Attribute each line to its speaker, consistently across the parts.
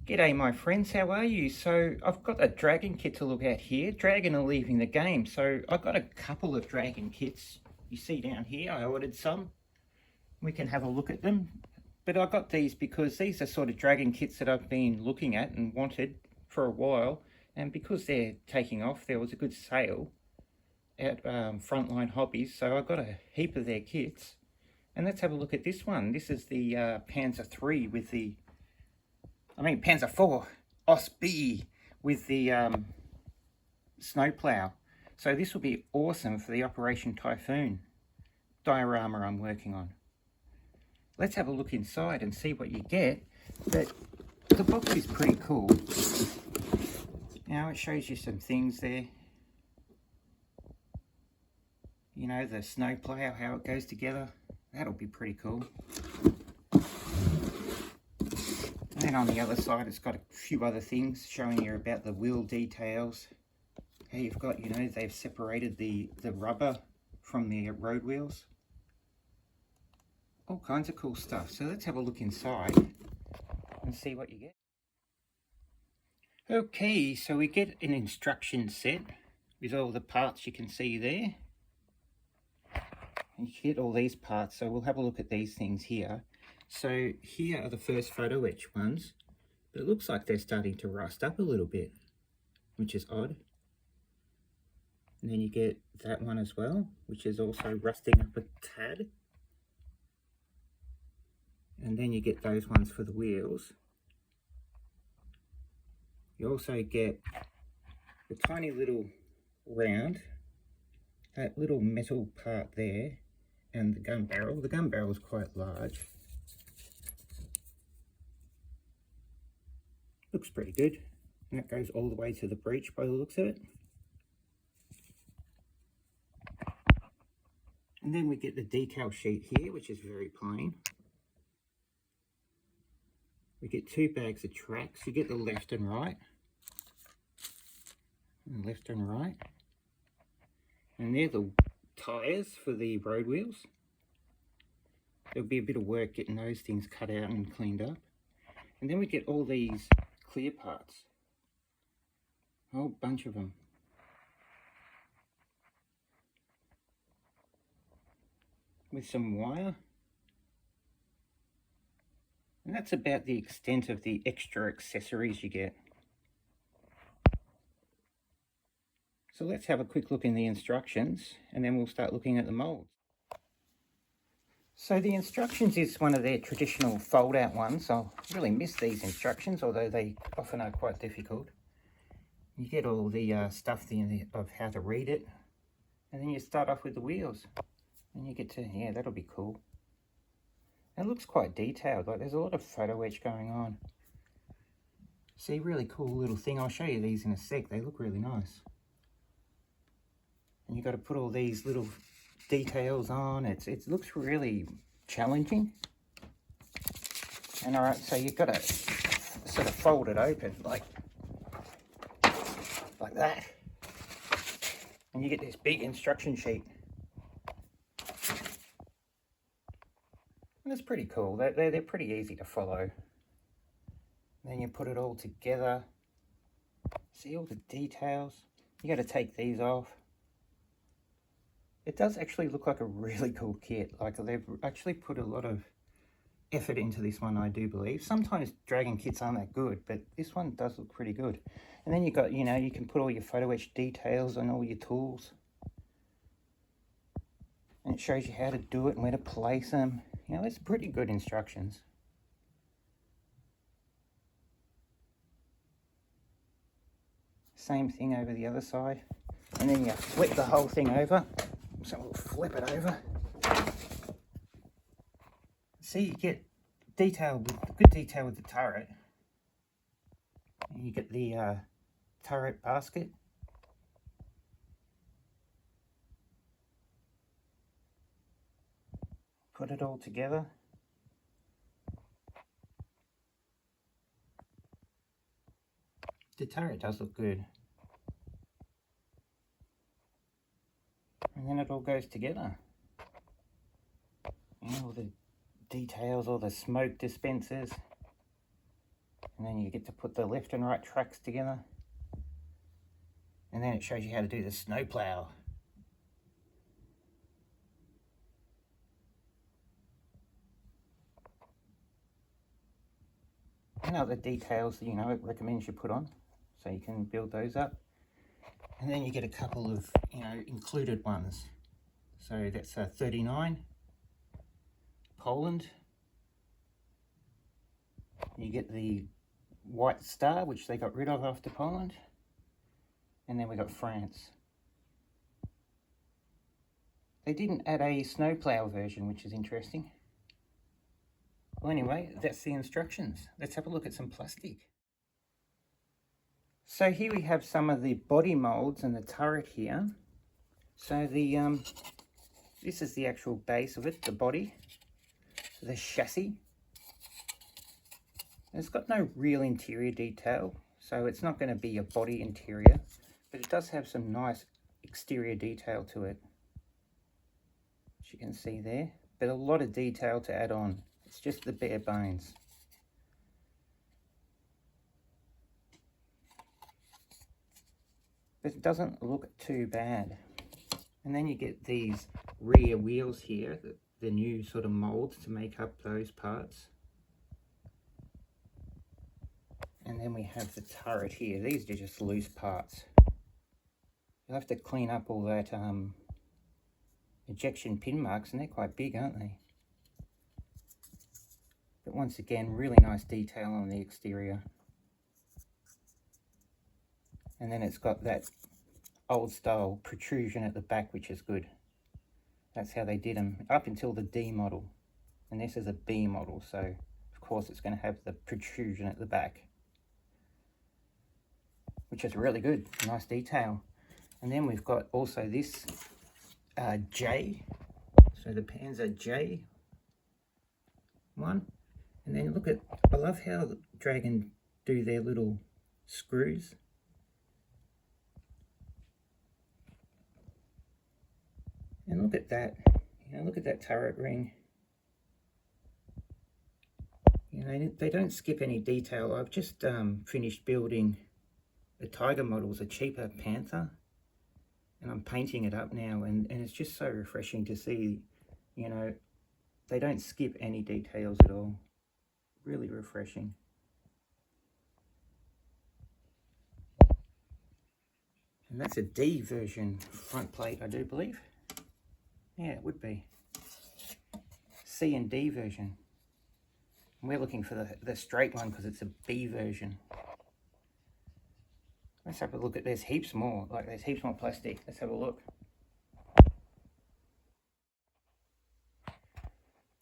Speaker 1: G'day my friends, how are you? So I've got a dragon kit to look at here. Dragon are leaving the game, so I've got a couple of dragon kits. You see down here, I ordered some. We can have a look at them. But I got these because these are sort of dragon kits that I've been looking at and wanted for a while. And because they're taking off, there was a good sale at Frontline Hobbies, so I got a heap of their kits. And let's have a look at this one. This is the Panzer 3 with the Panzer 4, Ausf with the snow plow. So this will be awesome for the Operation Typhoon diorama I'm working on. Let's have a look inside and see what you get. But the box is pretty cool. Now it shows you some things there. You know, the snow plow, how it goes together. That'll be pretty cool. And then on the other side, it's got a few other things showing you about the wheel details. How you've got, you know, they've separated the rubber from the road wheels. All kinds of cool stuff. So let's have a look inside and see what you get. Okay, so we get an instruction set with all the parts you can see there. And you get all these parts, so we'll have a look at these things here. So here are the first photo etch ones, but it looks like they're starting to rust up a little bit, which is odd. And then you get that one as well, which is also rusting up a tad. And then you get those ones for the wheels. You also get the tiny little round, that little metal part there, and the gun barrel. The gun barrel is quite large. Looks pretty good. And that goes all the way to the breech by the looks of it. And then we get the decal sheet here, which is very plain. We get 2 bags of tracks. You get the left and right. And left and right. And they're the tyres for the road wheels. There'll be a bit of work getting those things cut out and cleaned up. And then we get all these clear parts. A whole bunch of them. With some wire. And that's about the extent of the extra accessories you get. So let's have a quick look in the instructions and then we'll start looking at the molds. So the instructions is one of their traditional fold-out ones. I really miss these instructions, although they often are quite difficult. You get all the stuff of how to read it, and then you start off with the wheels. And you get to, yeah, that'll be cool. It looks quite detailed, like there's a lot of photo etch going on. See, really cool little thing. I'll show you these in a sec, they look really nice. And you've got to put all these little details on. It looks really challenging. And alright, so you've got to sort of fold it open like that. And you get this big instruction sheet. And it's pretty cool. They're pretty easy to follow. And then you put it all together. See all the details. You got to take these off. It does actually look like a really cool kit. Like they've actually put a lot of effort into this one, I do believe. Sometimes dragon kits aren't that good, but this one does look pretty good. And then you've got, you know, you can put all your photo etch details on all your tools. And it shows you how to do it and where to place them. You know, it's pretty good instructions. Same thing over the other side. And then you flip the whole thing over. So we'll flip it over. See, you get good detail with the turret. And you get the turret basket. Put it all together. The turret does look good. And then it all goes together. You know, all the details, all the smoke dispensers. And then you get to put the left and right tracks together. And then it shows you how to do the snow plow. And other details that, you know, it recommends you put on, so you can build those up. And then you get a couple of, you know, included ones. So that's a 39, Poland. You get the white star, which they got rid of after Poland. And then we got France. They didn't add a snowplow version, which is interesting. Well, anyway, that's the instructions. Let's have a look at some plastic. So here we have some of the body molds and the turret here. So the this is the actual base of it, the body, so the chassis. It's got no real interior detail, so it's not going to be a body interior, but it does have some nice exterior detail to it, as you can see there, but a lot of detail to add on. It's just the bare bones. But it doesn't look too bad. And then you get these rear wheels here, the new sort of molds to make up those parts. And then we have the turret here. These are just loose parts. You'll have to clean up all that ejection pin marks, and they're quite big, aren't they? But once again, really nice detail on the exterior. And then it's got that old style protrusion at the back, which is good. That's how they did them up until the D model. And this is a B model, so of course it's going to have the protrusion at the back, which is really good, nice detail. And then we've got also this J, so the Panzer J one. And then look at, I love how the Dragon do their little screws. And look at that, you know, look at that turret ring. You know, they don't skip any detail. I've just finished building the Tiger models, a cheaper Panther, and I'm painting it up now, and it's just so refreshing to see, you know, they don't skip any details at all. Really refreshing. And that's a D version front plate, I do believe. Yeah, it would be. C and D version. And we're looking for the straight one because it's a B version. Let's have a look at, there's heaps more, like there's heaps more plastic. Let's have a look.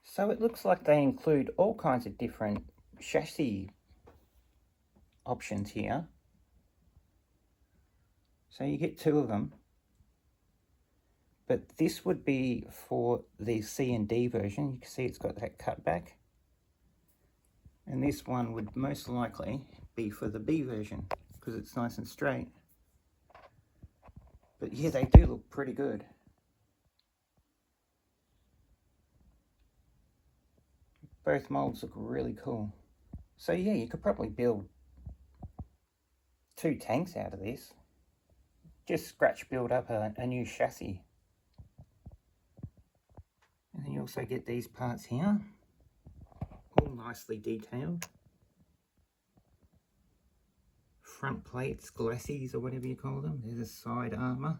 Speaker 1: So it looks like they include all kinds of different chassis options here. So you get two of them. But this would be for the C and D version. You can see it's got that cutback. And this one would most likely be for the B version because it's nice and straight. But yeah, they do look pretty good. Both molds look really cool. So yeah, you could probably build 2 tanks out of this. Just scratch build up a new chassis. And then you also get these parts here, all nicely detailed. Front plates, glacis, or whatever you call them. There's a side armour.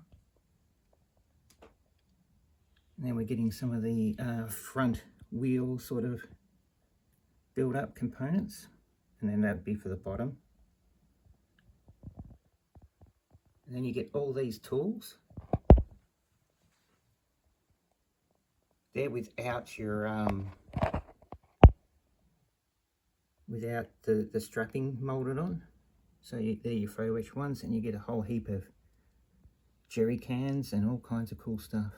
Speaker 1: And then we're getting some of the front wheel sort of build up components, and then that'd be for the bottom. And then you get all these tools. They're without your without the strapping molded on. So they're your photo etch ones, and you get a whole heap of jerry cans and all kinds of cool stuff.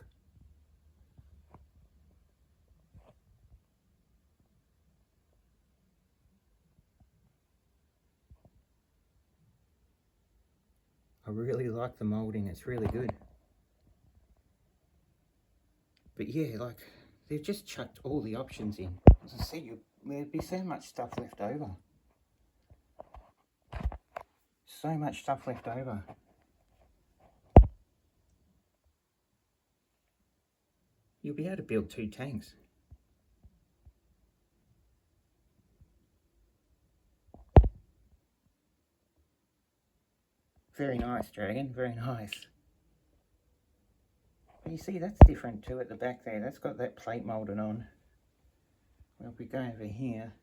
Speaker 1: I really like the molding, it's really good. But yeah, like, they've just chucked all the options in. As I said, there'd be so much stuff left over. So much stuff left over. You'll be able to build 2 tanks. Very nice, Dragon, very nice. But you see, that's different too at the back there. That's got that plate moulded on. Well, if we go over here,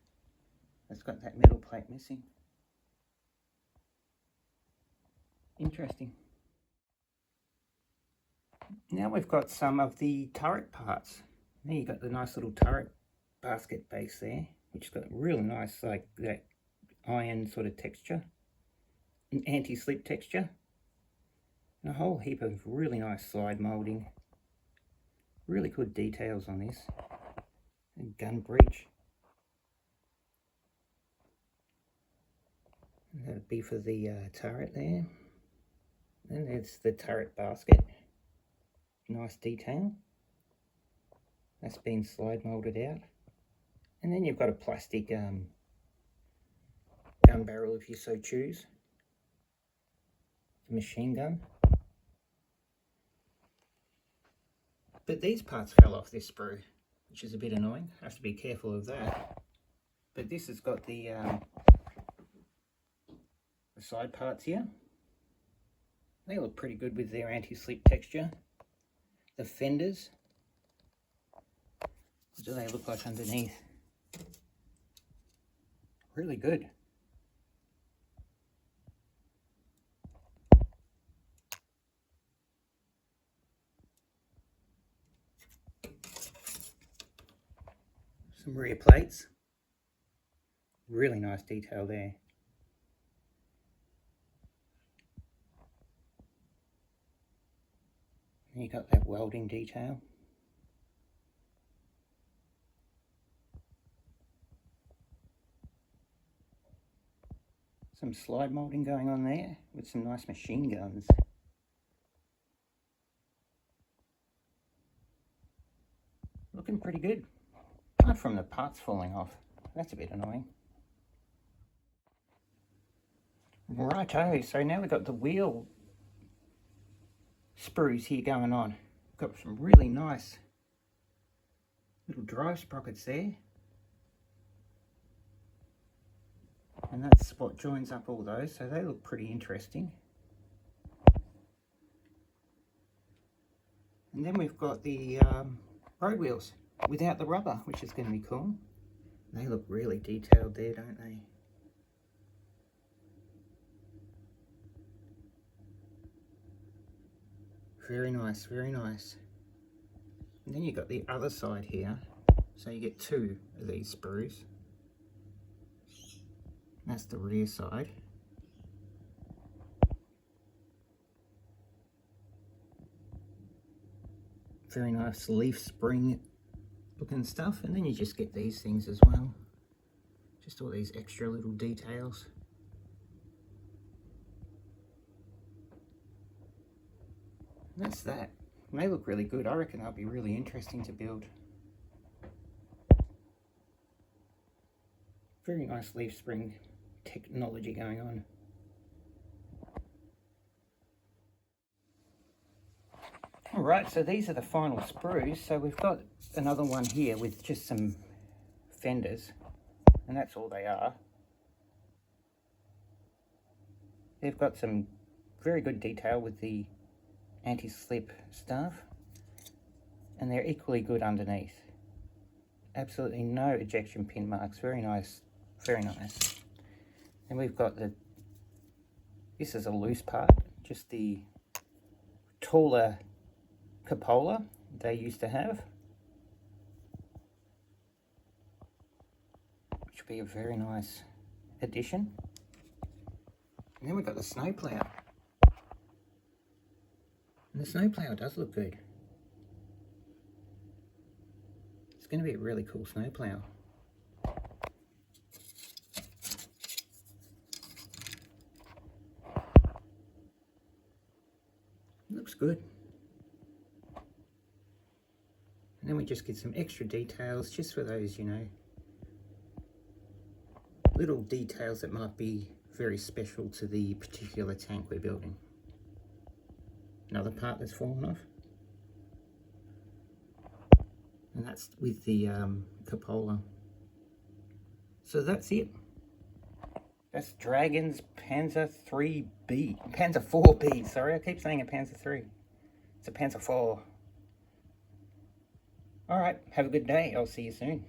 Speaker 1: that's got that metal plate missing. Interesting. Now we've got some of the turret parts. Now you've got the nice little turret basket base there, which has got really nice, like that iron sort of texture, an anti-slip texture, and a whole heap of really nice slide moulding. Really good details on this. And gun breech. And that'd be for the turret there. And there's the turret basket. Nice detail. That's been slide moulded out. And then you've got a plastic gun barrel if you so choose. A machine gun. But these parts fell off this sprue, which is a bit annoying. I have to be careful of that. But this has got the side parts here. They look pretty good with their anti-slip texture. The fenders. What do they look like underneath? Really good. Some rear plates. Really nice detail there. And you got that welding detail. Some slide moulding going on there with some nice machine guns. Looking pretty good. Apart from the parts falling off. That's a bit annoying. Righto, so now we've got the wheel sprues here going on. Got some really nice little drive sprockets there. And that's what joins up all those, so they look pretty interesting. And then we've got the road wheels without the rubber, which is going to be cool. They look really detailed there, don't they? Very nice, very nice. And then you've got the other side here, so you get 2 of these sprues. That's the rear side. Very nice leaf spring looking stuff, and then you just get these things as well. Just all these extra little details. And that's that. And they look really good. I reckon they'll be really interesting to build. Very nice leaf spring technology going on. Alright, so these are the final sprues. So we've got another one here with just some fenders, and that's all they are. They've got some very good detail with the anti-slip stuff, and they're equally good underneath. Absolutely no ejection pin marks. Very nice, very nice. And we've got this is a loose part, just the taller cupola they used to have, which would be a very nice addition. And then we've got the snowplow. And the snowplow does look good. It's going to be a really cool snowplow. Looks good. And then we just get some extra details just for those, you know, little details that might be very special to the particular tank we're building. Another part that's fallen off. And that's with the cupola. So that's it. That's Dragon's Panzer 3B. Panzer 4B, sorry, I keep saying a Panzer 3. It's a Panzer 4. Alright, have a good day. I'll see you soon.